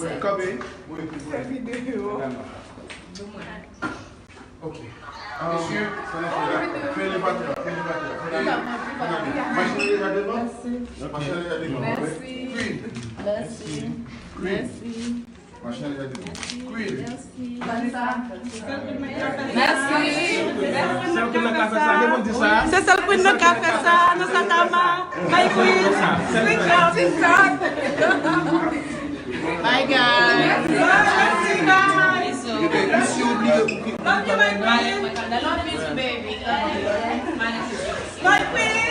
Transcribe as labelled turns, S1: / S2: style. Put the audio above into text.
S1: Acabei. Ok. Monsieur, fais les battements. Machinez les devant. Machinez les devant. Queen.
S2: Merci. Merci.
S1: Machinez les devant. Queen.
S2: C'est ça le point de café ça, nous s'attendons. Bye Queen. Bye guys. Merci guys. Love you my queen. Love you too baby. Bye queen.